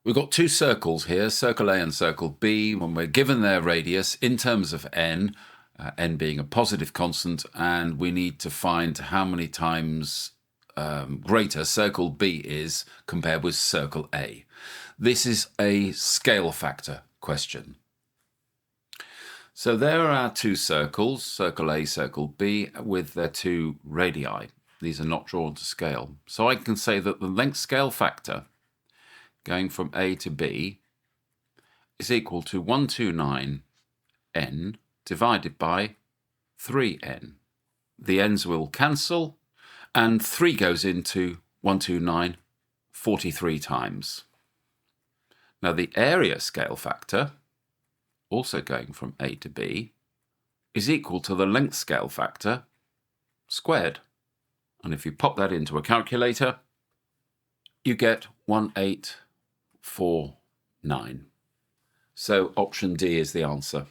We've got two circles here, circle A and circle B, when we're given their radius in terms of n, n being a positive constant, and we need to find how many times greater circle B is compared with circle A. This is a scale factor question. So there are our two circles, circle A, circle B, with their two radii. These are not drawn to scale. So I can say that the length scale factor going from A to B is equal to 129n divided by 3n. The n's will cancel, and 3 goes into 129 43 times. Now the area scale factor, also going from A to B, is equal to the length scale factor squared. And if you pop that into a calculator, you get 1849. So option D is the answer.